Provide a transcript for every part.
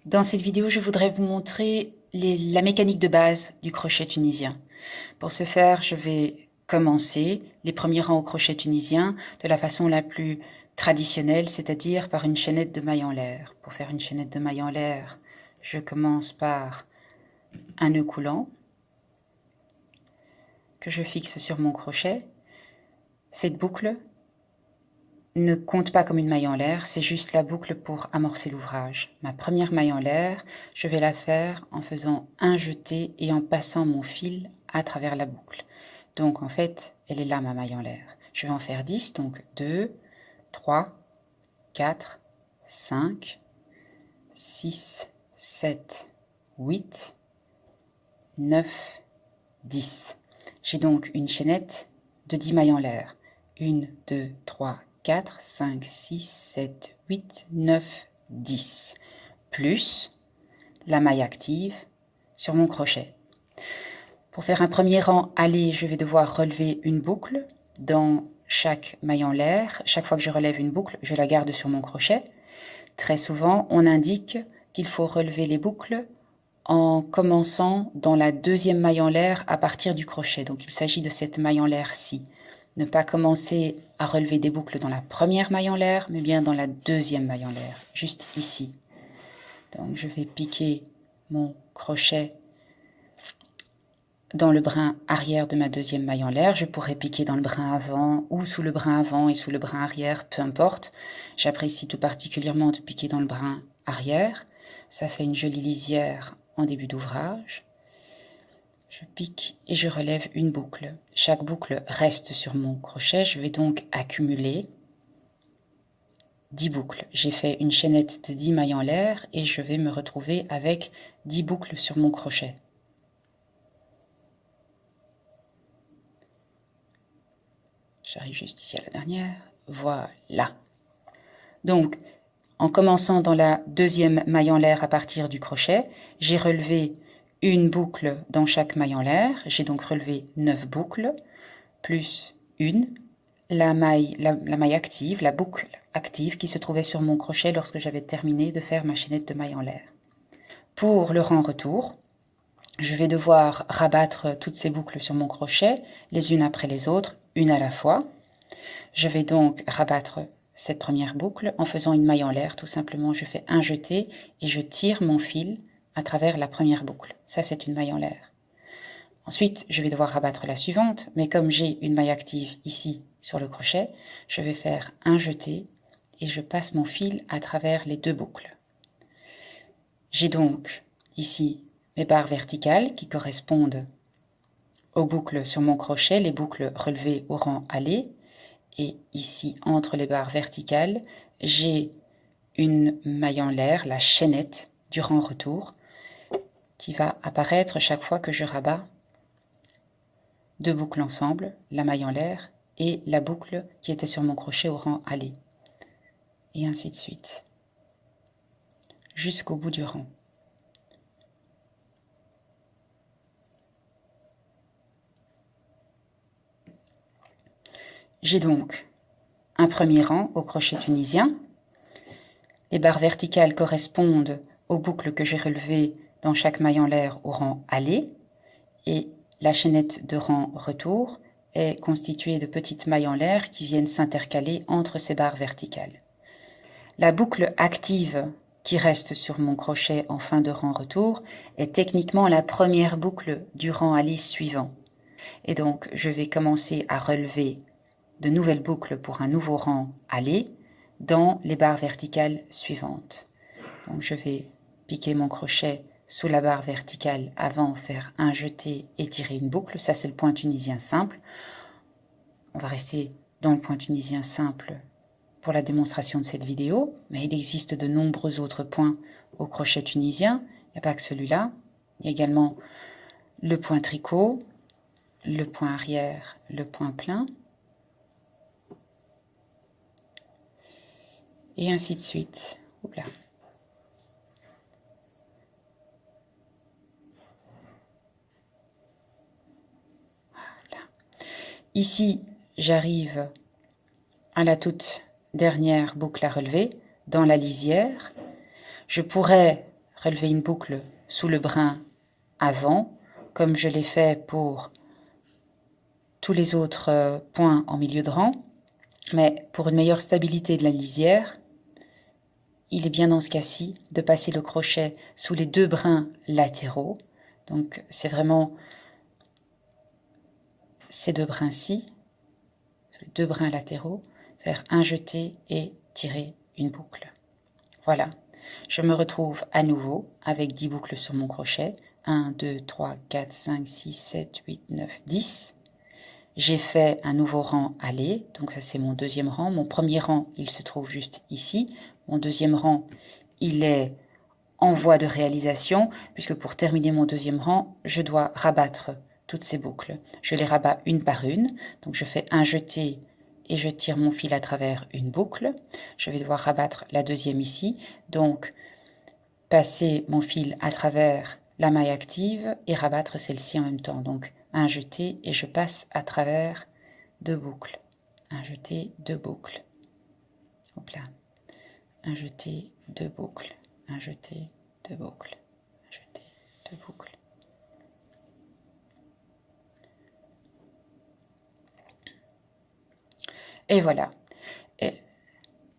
Dans cette vidéo, je voudrais vous montrer la mécanique de base du crochet tunisien. Pour ce faire, je vais commencer les premiers rangs au crochet tunisien de la façon la plus traditionnelle, c'est-à-dire par une chaînette de mailles en l'air. Pour faire une chaînette de mailles en l'air, je commence par un nœud coulant que je fixe sur mon crochet. Cette boucle ne compte pas comme une maille en l'air, c'est juste la boucle pour amorcer l'ouvrage. Ma première maille en l'air, je vais la faire en faisant un jeté et en passant mon fil à travers la boucle. Donc en fait, elle est là ma maille en l'air. Je vais en faire 10, donc 2, 3, 4, 5, 6, 7, 8, 9, 10. J'ai donc une chaînette de 10 mailles en l'air. 1, 2, 3, 4, 5, 6, 7, 8, 9, 10. Plus la maille active sur mon crochet. Pour faire un premier rang aller, je vais devoir relever une boucle dans chaque maille en l'air. Chaque fois que je relève une boucle, je la garde sur mon crochet. Très souvent, on indique qu'il faut relever les boucles en commençant dans la deuxième maille en l'air à partir du crochet. Donc il s'agit de cette maille en l'air-ci. Ne pas commencer à relever des boucles dans la première maille en l'air, mais bien dans la deuxième maille en l'air, juste ici. Donc je vais piquer mon crochet dans le brin arrière de ma deuxième maille en l'air. Je pourrais piquer dans le brin avant ou sous le brin avant et sous le brin arrière, peu importe. J'apprécie tout particulièrement de piquer dans le brin arrière. Ça fait une jolie lisière en début d'ouvrage. Je pique et je relève une boucle. Chaque boucle reste sur mon crochet. Je vais donc accumuler 10 boucles. J'ai fait une chaînette de 10 mailles en l'air et je vais me retrouver avec 10 boucles sur mon crochet. J'arrive juste ici à la dernière. Voilà. Donc, en commençant dans la deuxième maille en l'air à partir du crochet, j'ai relevé une boucle dans chaque maille en l'air. J'ai donc relevé 9 boucles, plus une, la maille active, la boucle active qui se trouvait sur mon crochet lorsque j'avais terminé de faire ma chaînette de mailles en l'air. Pour le rang retour, je vais devoir rabattre toutes ces boucles sur mon crochet, les unes après les autres, une à la fois. Je vais donc rabattre cette première boucle en faisant une maille en l'air. Tout simplement, je fais un jeté et je tire mon fil à travers la première boucle. Ça, c'est une maille en l'air. Ensuite, je vais devoir rabattre la suivante, mais comme j'ai une maille active ici sur le crochet, je vais faire un jeté et je passe mon fil à travers les deux boucles. J'ai donc ici mes barres verticales qui correspondent aux boucles sur mon crochet, les boucles relevées au rang aller. Et ici, entre les barres verticales, j'ai une maille en l'air, la chaînette du rang retour, qui va apparaître chaque fois que je rabats deux boucles ensemble, la maille en l'air et la boucle qui était sur mon crochet au rang aller. Et ainsi de suite, jusqu'au bout du rang. J'ai donc un premier rang au crochet tunisien. Les barres verticales correspondent aux boucles que j'ai relevées dans chaque maille en l'air au rang aller. Et la chaînette de rang retour est constituée de petites mailles en l'air qui viennent s'intercaler entre ces barres verticales. La boucle active qui reste sur mon crochet en fin de rang retour est techniquement la première boucle du rang aller suivant. Et donc, je vais commencer à relever de nouvelles boucles pour un nouveau rang aller dans les barres verticales suivantes. Donc, je vais piquer mon crochet sous la barre verticale avant, faire un jeté et tirer une boucle. Ça, c'est le point tunisien simple. On va rester dans le point tunisien simple pour la démonstration de cette vidéo, mais il existe de nombreux autres points au crochet tunisien. Il n'y a pas que celui-là. Il y a également le point tricot, le point arrière, le point plein, et ainsi de suite. Oula. Voilà. Ici, j'arrive à la toute dernière boucle à relever dans la lisière. Je pourrais relever une boucle sous le brin avant, comme je l'ai fait pour tous les autres points en milieu de rang. Mais pour une meilleure stabilité de la lisière, il est bien dans ce cas-ci de passer le crochet sous les 2 brins latéraux. Donc c'est vraiment ces 2 brins-ci, les 2 brins latéraux, faire un jeté et tirer une boucle. Voilà, je me retrouve à nouveau avec 10 boucles sur mon crochet. 1, 2, 3, 4, 5, 6, 7, 8, 9, 10. J'ai fait un nouveau rang aller, donc ça c'est mon deuxième rang. Mon premier rang, il se trouve juste ici. Mon deuxième rang, il est en voie de réalisation, puisque pour terminer mon deuxième rang, je dois rabattre toutes ces boucles. Je les rabats une par une, donc je fais un jeté et je tire mon fil à travers une boucle. Je vais devoir rabattre la deuxième ici, donc passer mon fil à travers la maille active et rabattre celle-ci en même temps. Donc un jeté et je passe à travers 2 boucles. Un jeté, 2 boucles. Hop là. Un jeté, 2 boucles. Un jeté, 2 boucles. Un jeté, 2 boucles. Et voilà. Et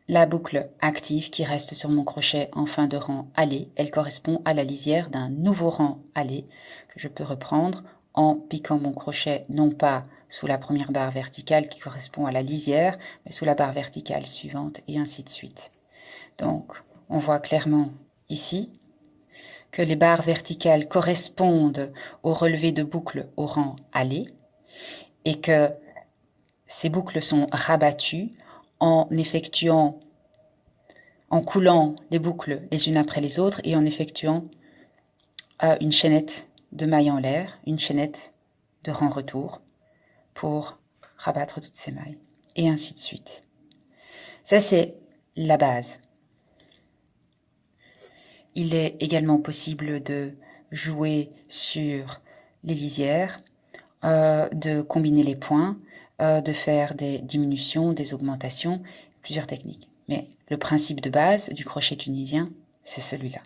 la boucle active qui reste sur mon crochet en fin de rang aller, elle correspond à la lisière d'un nouveau rang aller que je peux reprendre en piquant mon crochet non pas sous la première barre verticale qui correspond à la lisière, mais sous la barre verticale suivante et ainsi de suite. Donc, on voit clairement ici que les barres verticales correspondent au relevé de boucles au rang aller et que ces boucles sont rabattues en coulant les boucles les unes après les autres et en effectuant une chaînette de mailles en l'air, une chaînette de rang-retour pour rabattre toutes ces mailles, et ainsi de suite. Ça, c'est la base. Il est également possible de jouer sur les lisières, de combiner les points, de faire des diminutions, des augmentations, plusieurs techniques. Mais le principe de base du crochet tunisien, c'est celui-là.